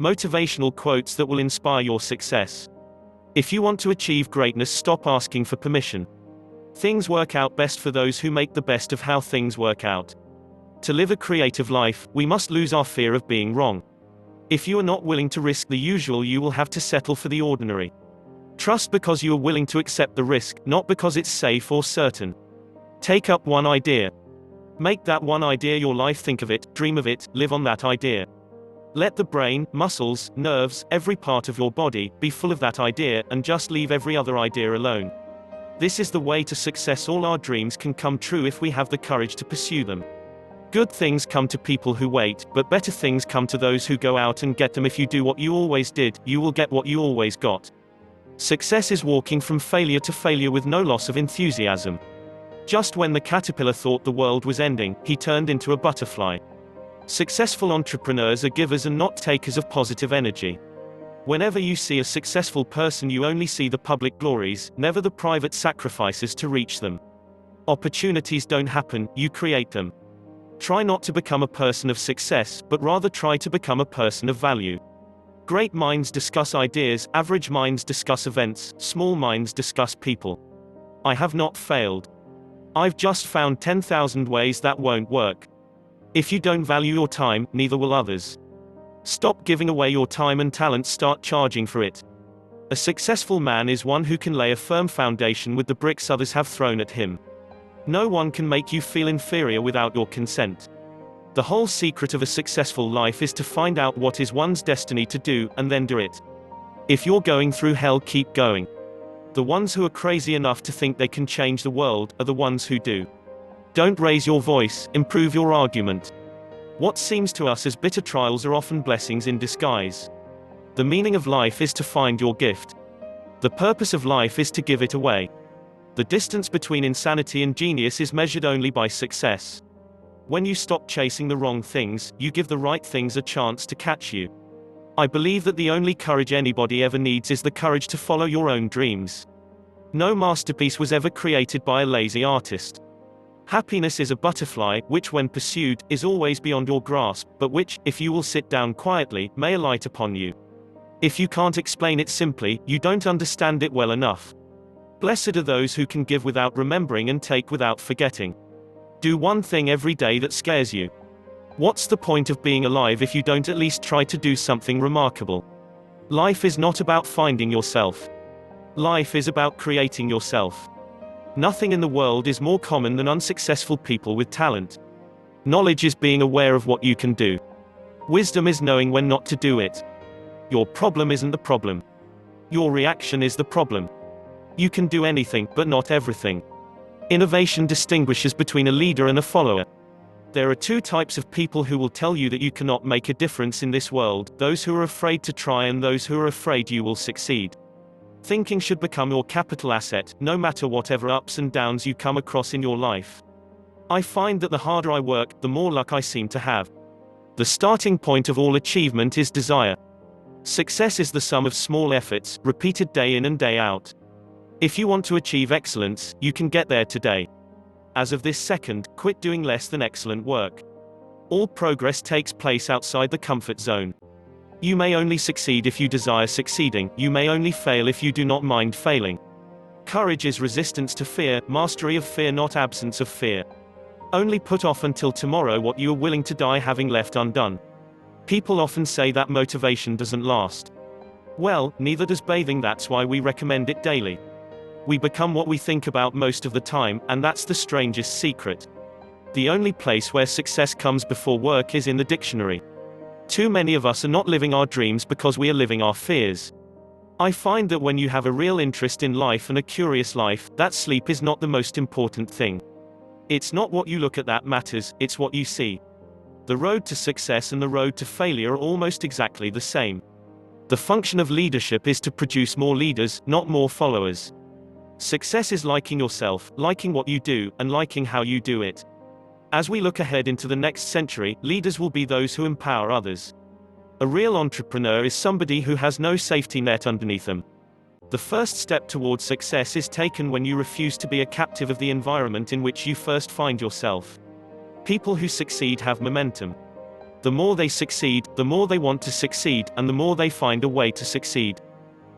Motivational quotes that will inspire your success. If you want to achieve greatness, stop asking for permission. Things work out best for those who make the best of how things work out. To live a creative life, we must lose our fear of being wrong. If you are not willing to risk the usual, you will have to settle for the ordinary. Trust because you are willing to accept the risk, not because it's safe or certain. Take up one idea. Make that one idea your life. Think of it, dream of it, live on that idea. Let the brain, muscles, nerves, every part of your body, be full of that idea, and just leave every other idea alone. This is the way to success. All our dreams can come true if we have the courage to pursue them. Good things come to people who wait, but better things come to those who go out and get them. If you do what you always did, you will get what you always got. Success is walking from failure to failure with no loss of enthusiasm. Just when the caterpillar thought the world was ending, he turned into a butterfly. Successful entrepreneurs are givers and not takers of positive energy. Whenever you see a successful person, you only see the public glories, never the private sacrifices to reach them. Opportunities don't happen, you create them. Try not to become a person of success, but rather try to become a person of value. Great minds discuss ideas, average minds discuss events, small minds discuss people. I have not failed. I've just found 10,000 ways that won't work. If you don't value your time, neither will others. Stop giving away your time and talent, start charging for it. A successful man is one who can lay a firm foundation with the bricks others have thrown at him. No one can make you feel inferior without your consent. The whole secret of a successful life is to find out what is one's destiny to do, and then do it. If you're going through hell, keep going. The ones who are crazy enough to think they can change the world are the ones who do. Don't raise your voice, improve your argument. What seems to us as bitter trials are often blessings in disguise. The meaning of life is to find your gift. The purpose of life is to give it away. The distance between insanity and genius is measured only by success. When you stop chasing the wrong things, you give the right things a chance to catch you. I believe that the only courage anybody ever needs is the courage to follow your own dreams. No masterpiece was ever created by a lazy artist. Happiness is a butterfly, which when pursued, is always beyond your grasp, but which, if you will sit down quietly, may alight upon you. If you can't explain it simply, you don't understand it well enough. Blessed are those who can give without remembering and take without forgetting. Do one thing every day that scares you. What's the point of being alive if you don't at least try to do something remarkable? Life is not about finding yourself. Life is about creating yourself. Nothing in the world is more common than unsuccessful people with talent. Knowledge is being aware of what you can do. Wisdom is knowing when not to do it. Your problem isn't the problem. Your reaction is the problem. You can do anything, but not everything. Innovation distinguishes between a leader and a follower. There are two types of people who will tell you that you cannot make a difference in this world: those who are afraid to try and those who are afraid you will succeed. Thinking should become your capital asset, no matter whatever ups and downs you come across in your life. I find that the harder I work, the more luck I seem to have. The starting point of all achievement is desire. Success is the sum of small efforts, repeated day in and day out. If you want to achieve excellence, you can get there today. As of this second, quit doing less than excellent work. All progress takes place outside the comfort zone. You may only succeed if you desire succeeding, you may only fail if you do not mind failing. Courage is resistance to fear, mastery of fear, not absence of fear. Only put off until tomorrow what you are willing to die having left undone. People often say that motivation doesn't last. Well, neither does bathing, that's why we recommend it daily. We become what we think about most of the time, and that's the strangest secret. The only place where success comes before work is in the dictionary. Too many of us are not living our dreams because we are living our fears. I find that when you have a real interest in life and a curious life, that sleep is not the most important thing. It's not what you look at that matters, it's what you see. The road to success and the road to failure are almost exactly the same. The function of leadership is to produce more leaders, not more followers. Success is liking yourself, liking what you do, and liking how you do it. As we look ahead into the next century, leaders will be those who empower others. A real entrepreneur is somebody who has no safety net underneath them. The first step towards success is taken when you refuse to be a captive of the environment in which you first find yourself. People who succeed have momentum. The more they succeed, the more they want to succeed, and the more they find a way to succeed.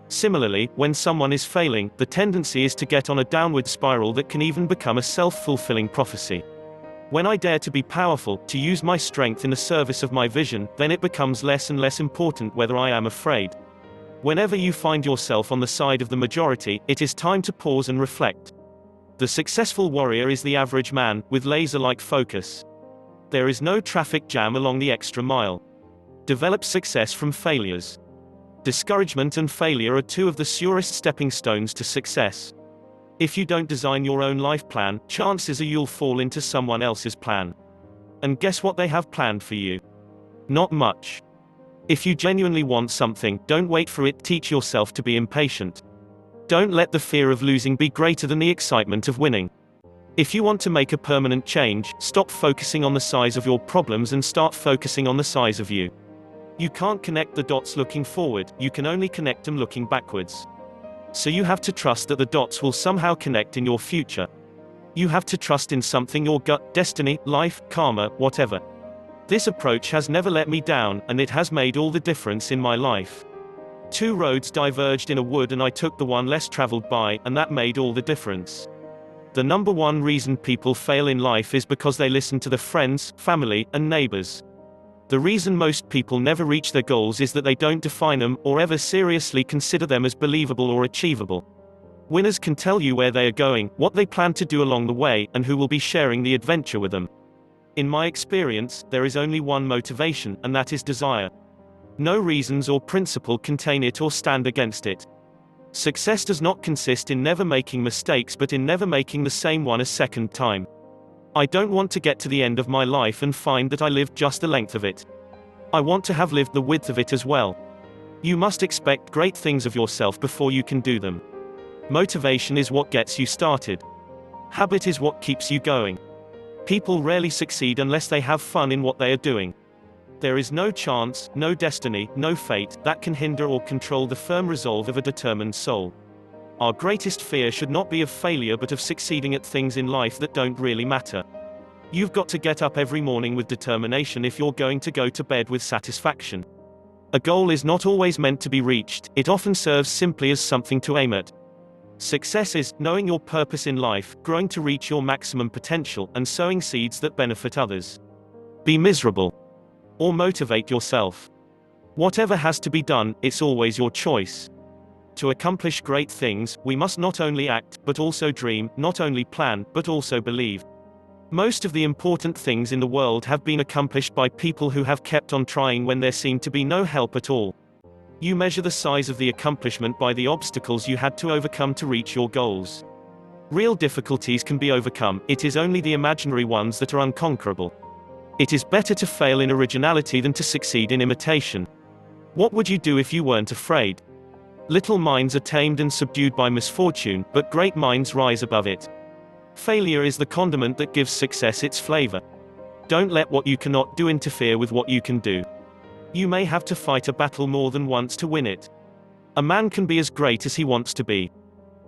Similarly, when someone is failing, the tendency is to get on a downward spiral that can even become a self-fulfilling prophecy. When I dare to be powerful, to use my strength in the service of my vision, then it becomes less and less important whether I am afraid. Whenever you find yourself on the side of the majority, it is time to pause and reflect. The successful warrior is the average man, with laser-like focus. There is no traffic jam along the extra mile. Develop success from failures. Discouragement and failure are two of the surest stepping stones to success. If you don't design your own life plan, chances are you'll fall into someone else's plan. And guess what they have planned for you? Not much. If you genuinely want something, don't wait for it. Teach yourself to be impatient. Don't let the fear of losing be greater than the excitement of winning. If you want to make a permanent change, stop focusing on the size of your problems and start focusing on the size of you. You can't connect the dots looking forward, you can only connect them looking backwards. So you have to trust that the dots will somehow connect in your future. You have to trust in something, your gut, destiny, life, karma, whatever. This approach has never let me down, and it has made all the difference in my life. Two roads diverged in a wood and I took the one less traveled by, and that made all the difference. The number one reason people fail in life is because they listen to their friends, family, and neighbors. The reason most people never reach their goals is that they don't define them, or ever seriously consider them as believable or achievable. Winners can tell you where they are going, what they plan to do along the way, and who will be sharing the adventure with them. In my experience, there is only one motivation, and that is desire. No reasons or principle contain it or stand against it. Success does not consist in never making mistakes but in never making the same one a second time. I don't want to get to the end of my life and find that I lived just the length of it. I want to have lived the width of it as well. You must expect great things of yourself before you can do them. Motivation is what gets you started. Habit is what keeps you going. People rarely succeed unless they have fun in what they are doing. There is no chance, no destiny, no fate, that can hinder or control the firm resolve of a determined soul. Our greatest fear should not be of failure but of succeeding at things in life that don't really matter. You've got to get up every morning with determination if you're going to go to bed with satisfaction. A goal is not always meant to be reached, it often serves simply as something to aim at. Success is knowing your purpose in life, growing to reach your maximum potential, and sowing seeds that benefit others. Be miserable. Or motivate yourself. Whatever has to be done, it's always your choice. To accomplish great things, we must not only act, but also dream, not only plan, but also believe. Most of the important things in the world have been accomplished by people who have kept on trying when there seemed to be no help at all. You measure the size of the accomplishment by the obstacles you had to overcome to reach your goals. Real difficulties can be overcome, it is only the imaginary ones that are unconquerable. It is better to fail in originality than to succeed in imitation. What would you do if you weren't afraid? Little minds are tamed and subdued by misfortune, but great minds rise above it. Failure is the condiment that gives success its flavor. Don't let what you cannot do interfere with what you can do. You may have to fight a battle more than once to win it. A man can be as great as he wants to be.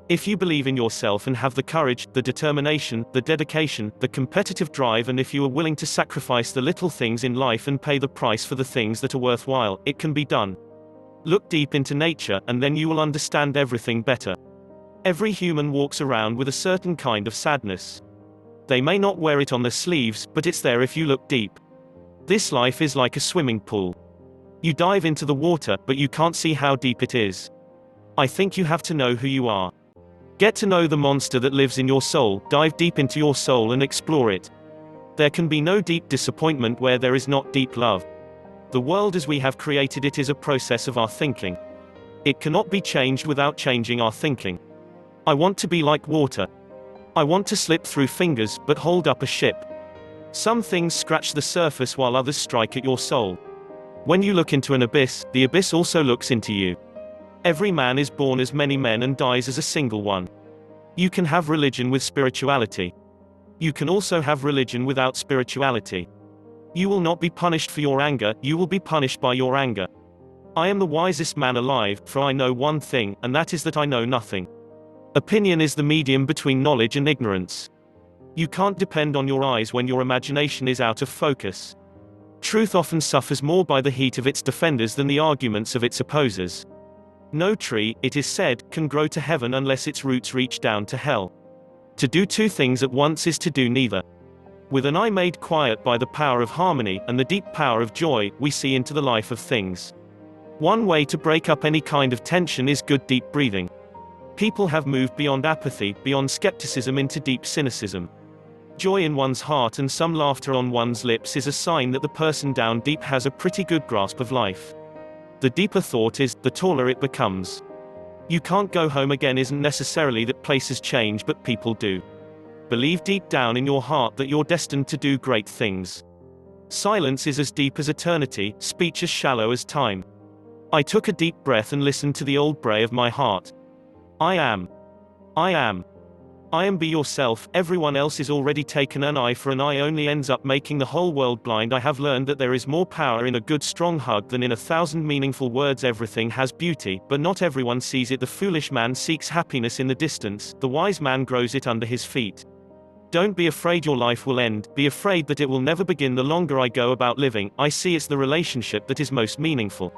If you believe in yourself and have the courage, the determination, the dedication, the competitive drive, and if you are willing to sacrifice the little things in life and pay the price for the things that are worthwhile, it can be done. Look deep into nature, and then you will understand everything better. Every human walks around with a certain kind of sadness. They may not wear it on their sleeves, but it's there if you look deep. This life is like a swimming pool. You dive into the water, but you can't see how deep it is. I think you have to know who you are. Get to know the monster that lives in your soul, dive deep into your soul and explore it. There can be no deep disappointment where there is not deep love. The world as we have created it is a process of our thinking. It cannot be changed without changing our thinking. I want to be like water. I want to slip through fingers, but hold up a ship. Some things scratch the surface while others strike at your soul. When you look into an abyss, the abyss also looks into you. Every man is born as many men and dies as a single one. You can have religion with spirituality. You can also have religion without spirituality. You will not be punished for your anger, you will be punished by your anger. I am the wisest man alive, for I know one thing, and that is that I know nothing. Opinion is the medium between knowledge and ignorance. You can't depend on your eyes when your imagination is out of focus. Truth often suffers more by the heat of its defenders than the arguments of its opposers. No tree, it is said, can grow to heaven unless its roots reach down to hell. To do two things at once is to do neither. With an eye made quiet by the power of harmony, and the deep power of joy, we see into the life of things. One way to break up any kind of tension is good deep breathing. People have moved beyond apathy, beyond skepticism into deep cynicism. Joy in one's heart and some laughter on one's lips is a sign that the person down deep has a pretty good grasp of life. The deeper thought is, the taller it becomes. You can't go home again isn't necessarily that places change, but people do. Believe deep down in your heart that you're destined to do great things. Silence is as deep as eternity, speech as shallow as time. I took a deep breath and listened to the old bray of my heart. I am. I am. I am. Be yourself. Everyone else is already taken. An eye for an eye only ends up making the whole world blind. I have learned that there is more power in a good strong hug than in 1,000 meaningful words. Everything has beauty, but not everyone sees it. The foolish man seeks happiness in the distance, the wise man grows it under his feet. Don't be afraid your life will end, be afraid that it will never begin. The longer I go about living, I see it's the relationship that is most meaningful.